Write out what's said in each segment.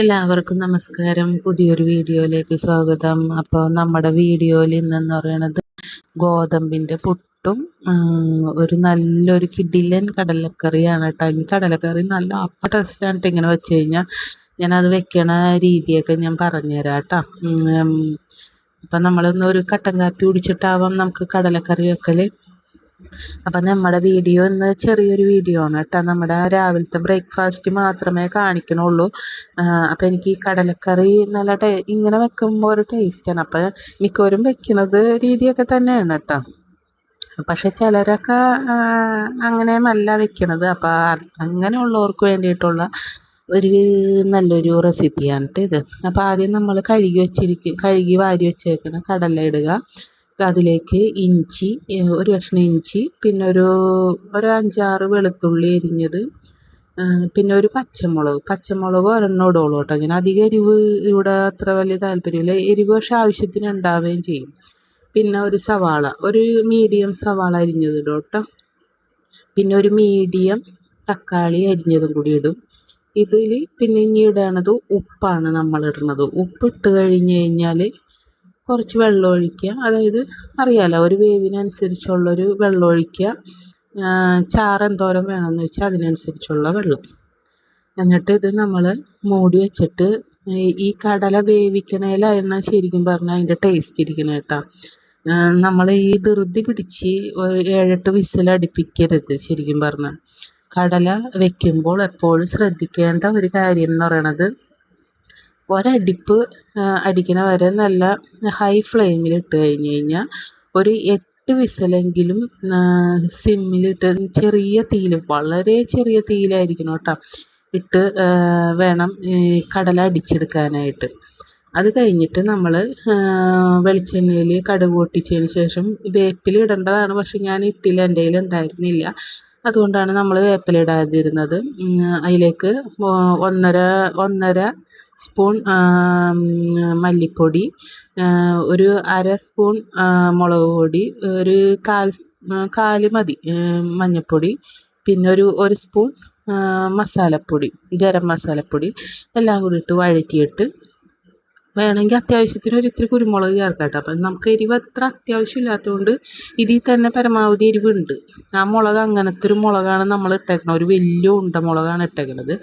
എല്ലാവർക്കും നമസ്കാരം. പുതിയൊരു വീഡിയോയിലേക്ക് സ്വാഗതം. അപ്പോൾ നമ്മുടെ വീഡിയോയിൽ ഇന്നെന്ന് പറയുന്നത് ഗോതമ്പിൻ്റെ പുട്ടും ഒരു നല്ലൊരു കിടിലൻ കടലക്കറിയാണ് കേട്ടോ. ഈ കടലക്കറി നല്ല ടേസ്റ്റാണ് കേട്ടോ. ഇങ്ങനെ വെച്ച് കഴിഞ്ഞാൽ ഞാനത് വെക്കണ രീതിയൊക്കെ ഞാൻ പറഞ്ഞുതരാം കേട്ടോ. അപ്പം നമ്മളൊന്ന് ഒരു കട്ടൻ കാപ്പി കുടിച്ചിട്ടാവാം നമുക്ക് കടലക്കറി വെക്കൽ. അപ്പം നമ്മുടെ വീഡിയോ ഇന്ന് ചെറിയൊരു വീഡിയോ ആണ് കേട്ടോ. നമ്മുടെ രാവിലത്തെ ബ്രേക്ക്ഫാസ്റ്റ് മാത്രമേ കാണിക്കണുള്ളൂ. അപ്പം എനിക്ക് ഈ കടലക്കറി നല്ല ഇങ്ങനെ വെക്കുമ്പോൾ ഒരു ടേസ്റ്റാണ്. അപ്പം മിക്കവരും വെക്കുന്നത് രീതിയൊക്കെ തന്നെയാണ് കേട്ടോ. പക്ഷെ ചിലരൊക്കെ അങ്ങനെയല്ല വെക്കണത്. അപ്പം അങ്ങനെയുള്ളവർക്ക് വേണ്ടിയിട്ടുള്ള ഒരു നല്ലൊരു റെസിപ്പിയാണ് കേട്ടോ ഇത്. അപ്പോൾ ആദ്യം നമ്മൾ കഴുകി വാരി വെച്ചേക്കുന്ന കടല ഇടുക. അതിലേക്ക് ഇഞ്ചി, ഒരു കഷ്ണം ഇഞ്ചി, പിന്നെ ഒരു 5-6 വെളുത്തുള്ളി എരിഞ്ഞത്, പിന്നെ ഒരു പച്ചമുളക് ഒരെണ്ണം ഇടുള്ളൂ കേട്ടോ. അങ്ങനെ അധികം എരിവ് ഇവിടെ അത്ര വലിയ താല്പര്യമില്ല. എരിവ് പക്ഷേ ആവശ്യത്തിന് ഉണ്ടാവുകയും ചെയ്യും. പിന്നെ ഒരു സവാള, ഒരു മീഡിയം സവാള അരിഞ്ഞത് ഇടും കേട്ടോ. പിന്നെ ഒരു മീഡിയം തക്കാളി അരിഞ്ഞതും കൂടി ഇടും. ഇതിൽ പിന്നെ ഇനി ഇടണത് ഉപ്പാണ് നമ്മൾ ഇടുന്നത്. ഉപ്പിട്ട് കഴിഞ്ഞ് കഴിഞ്ഞാൽ കുറച്ച് വെള്ളം ഒഴിക്കുക. അതായത് അറിയാലോ, ഒരു വേവിനനുസരിച്ചുള്ളൊരു വെള്ളം ഒഴിക്കുക. ചാറ് എന്തോരം വേണമെന്ന് വെച്ചാൽ അതിനനുസരിച്ചുള്ള വെള്ളം. എന്നിട്ട് ഇത് നമ്മൾ മൂടി വെച്ചിട്ട് ഈ കടല വേവിക്കണേലായിരുന്നു ശരിക്കും പറഞ്ഞാൽ അതിൻ്റെ ടേസ്റ്റ് ഇരിക്കുന്നത് കേട്ടോ. നമ്മൾ ഈ ധൃതി പിടിച്ച് 7-8 വിസിലടിപ്പിക്കരുത്. ശരിക്കും പറഞ്ഞാൽ കടല വെക്കുമ്പോൾ എപ്പോഴും ശ്രദ്ധിക്കേണ്ട ഒരു കാര്യം എന്ന് പറയണത്, ഒരടിപ്പ് അടിക്കണ വരെ നല്ല ഹൈ ഫ്ലെയിമിൽ ഇട്ട് കഴിഞ്ഞ് കഴിഞ്ഞാൽ ഒരു 8 വിസിലെങ്കിലും സിമ്മിലിട്ട് ചെറിയ തീയിൽ, വളരെ ചെറിയ തീയിലായിരിക്കണം കേട്ടോ, ഇട്ട് വേണം കടല അടിച്ചെടുക്കാനായിട്ട്. അത് കഴിഞ്ഞിട്ട് നമ്മൾ വെളിച്ചെണ്ണയിൽ കടുക് പൊട്ടിച്ചതിന് ശേഷം വേപ്പില ഇടേണ്ടതാണ്. പക്ഷെ ഞാൻ ഇട്ടില്ല, എൻ്റെ കയ്യിൽ ഉണ്ടായിരുന്നില്ല. അതുകൊണ്ടാണ് നമ്മൾ വേപ്പില ഇടാതിരുന്നത്. അതിലേക്ക് 1.5 സ്പൂൺ മല്ലിപ്പൊടി, ഒരു 1/2 സ്പൂൺ മുളക് പൊടി, ഒരു 1/4 മതി മഞ്ഞൾപ്പൊടി, പിന്നെ ഒരു സ്പൂൺ മസാലപ്പൊടി, ഗരം മസാലപ്പൊടി എല്ലാം കൂടി ഇട്ട് വഴറ്റിയിട്ട് വേണമെങ്കിൽ അത്യാവശ്യത്തിന് ഇത്തിരി കുരുമുളക് ചേർക്കാം കേട്ടോ. അപ്പം നമുക്ക് എരിവ് അത്ര അത്യാവശ്യമില്ലാത്തതുകൊണ്ട് ഇതിൽ തന്നെ പരമാവധി എരിവുണ്ട്. ആ മുളക് അങ്ങനത്തെ ഒരു മുളകാണ് നമ്മൾ ഇട്ടേക്കുന്നത്, ഒരു വലിയ ഉണ്ട മുളകാണ് ഇട്ടേക്കുന്നത്.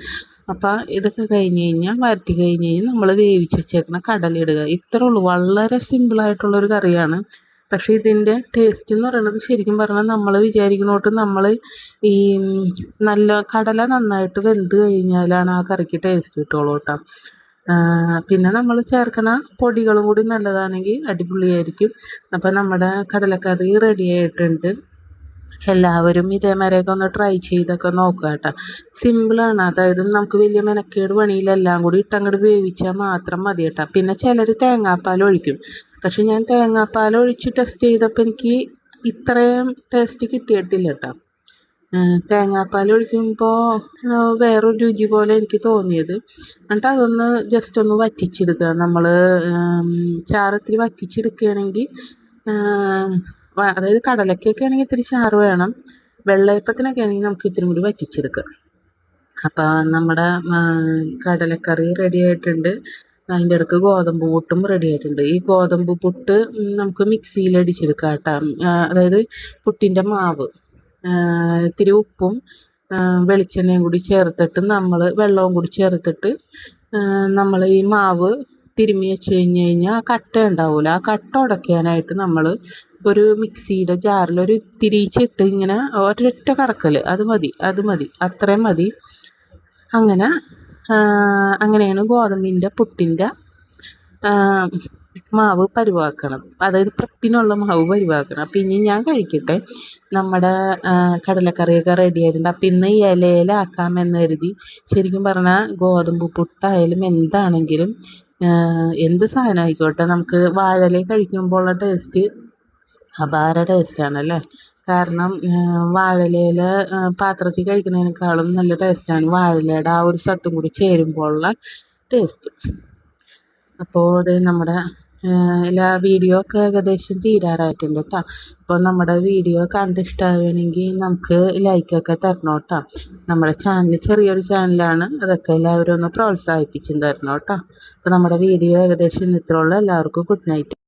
അപ്പം ഇതൊക്കെ കഴിഞ്ഞ് കഴിഞ്ഞാൽ വരട്ടി കഴിഞ്ഞ് കഴിഞ്ഞാൽ നമ്മൾ വേവിച്ച് വെച്ചേക്കുന്ന കടല ഇടുക. ഇത്രേ ഉള്ളൂ. വളരെ സിമ്പിളായിട്ടുള്ളൊരു കറിയാണ്. പക്ഷേ ഇതിൻ്റെ ടേസ്റ്റ് എന്ന് പറയുന്നത് ശരിക്കും പറഞ്ഞാൽ നമ്മൾ വിചാരിക്കുന്നോട്ട് നമ്മൾ ഈ നല്ല കടല നന്നായിട്ട് വെന്ത് കഴിഞ്ഞാലാണ് ആ കറിക്ക് ടേസ്റ്റ് കിട്ടുള്ളൂ കേട്ടോ. പിന്നെ നമ്മൾ ചേർക്കണ പൊടികളും കൂടി നല്ലതാണെങ്കിൽ അടിപൊളിയായിരിക്കും. അപ്പം നമ്മുടെ കടലക്കറി റെഡി ആയിട്ടുണ്ട്. എല്ലാവരും ഇതേമാതിരിയൊക്കെ ഒന്ന് ട്രൈ ചെയ്തൊക്കെ നോക്കുക കേട്ടോ. സിമ്പിളാണ്. അതായത് നമുക്ക് വലിയ മെനക്കേട് പണിയില്ല. എല്ലാം കൂടി ഇട്ടങ്ങോട്ട് വേവിച്ചാൽ മാത്രം മതി കേട്ടോ. പിന്നെ ചിലർ തേങ്ങാപ്പാൽ ഒഴിക്കും. പക്ഷെ ഞാൻ തേങ്ങാപ്പാൽ ഒഴിച്ച് ടെസ്റ്റ് ചെയ്തപ്പോൾ എനിക്ക് ഇത്രയും ടേസ്റ്റ് കിട്ടിയിട്ടില്ല കേട്ടോ. തേങ്ങാപ്പാൽ ഒഴിക്കുമ്പോൾ വേറൊരു രുചി പോലെ എനിക്ക് തോന്നിയത്. എന്നിട്ട് അതൊന്ന് ജസ്റ്റ് ഒന്ന് വറ്റിച്ചെടുക്കുക. നമ്മൾ ചാറ് വറ്റിച്ചെടുക്കുകയാണെങ്കിൽ, അതായത് കടലക്കൊക്കെ ആണെങ്കിൽ ഇത്തിരി ചാറ് വേണം. വെള്ളയപ്പത്തിനൊക്കെ ആണെങ്കിൽ നമുക്ക് ഇത്തിരി കൂടി വറ്റിച്ചെടുക്കാം. അപ്പോൾ നമ്മുടെ കടലക്കറി റെഡി ആയിട്ടുണ്ട്. അതിൻ്റെ ഇടയ്ക്ക് ഗോതമ്പ് പുട്ടും റെഡി ആയിട്ടുണ്ട്. ഈ ഗോതമ്പ് പുട്ട് നമുക്ക് മിക്സിയിൽ അടിച്ചെടുക്കാം കേട്ടോ. അതായത് പുട്ടിൻ്റെ മാവ് ഇത്തിരി ഉപ്പും വെളിച്ചെണ്ണയും കൂടി ചേർത്തിട്ട്, വെള്ളവും കൂടി ചേർത്തിട്ട് നമ്മൾ ഈ മാവ് തിരുമ്മി വെച്ച് കഴിഞ്ഞ് കഴിഞ്ഞാൽ ആ കട്ട ഉണ്ടാവില്ല. ആ കട്ട ഉടയ്ക്കാനായിട്ട് നമ്മൾ ഒരു മിക്സിയുടെ ജാറിൽ ഒരു തിരിച്ചിട്ട് ഇങ്ങനെ ഒരൊറ്റ കറക്കൽ, അത് മതി, അത്രയും മതി. അങ്ങനെയാണ് ഗോതമ്പിൻ്റെ പുട്ടിൻ്റെ മാവ് പരുവാക്കണം. അതായത് പുട്ടിനുള്ള മാവ് പരുവാക്കണം. അപ്പം ഇനി ഞാൻ കഴിക്കട്ടെ. നമ്മുടെ കടലക്കറിയൊക്കെ റെഡി ആയിട്ടുണ്ട്. അപ്പം ഇന്ന് ഇലയിലാക്കാമെന്ന് കരുതി. ശരിക്കും പറഞ്ഞാൽ ഗോതമ്പ് പുട്ടായാലും എന്താണെങ്കിലും എന്ത് സാധനം ആയിക്കോട്ടെ, നമുക്ക് വാഴയില കഴിക്കുമ്പോൾ ഉള്ള ടേസ്റ്റ് അപാര ടേസ്റ്റാണല്ലേ. കാരണം വാഴയില പാത്രത്തിൽ കഴിക്കുന്നതിനേക്കാളും നല്ല ടേസ്റ്റാണ് വാഴയിലയുടെ ആ ഒരു സത്തും കൂടി ചേരുമ്പോഴുള്ള ടേസ്റ്റ്. അപ്പോൾ അത് നമ്മുടെ വീഡിയോ ഒക്കെ ഏകദേശം തീരാറായിട്ടുണ്ട് കേട്ടോ. അപ്പോൾ നമ്മുടെ വീഡിയോ കണ്ട് ഇഷ്ടമാവുകയാണെങ്കിൽ നമുക്ക് ലൈക്കൊക്കെ തരണം കേട്ടോ. നമ്മുടെ ചാനൽ ചെറിയൊരു ചാനലാണ്, അതൊക്കെ എല്ലാവരും ഒന്ന് പ്രോത്സാഹിപ്പിച്ചും തരണം കേട്ടോ. അപ്പോൾ നമ്മുടെ വീഡിയോ ഏകദേശം ഇത്രയുള്ളൂ. എല്ലാവർക്കും ഗുഡ് നൈറ്റ്.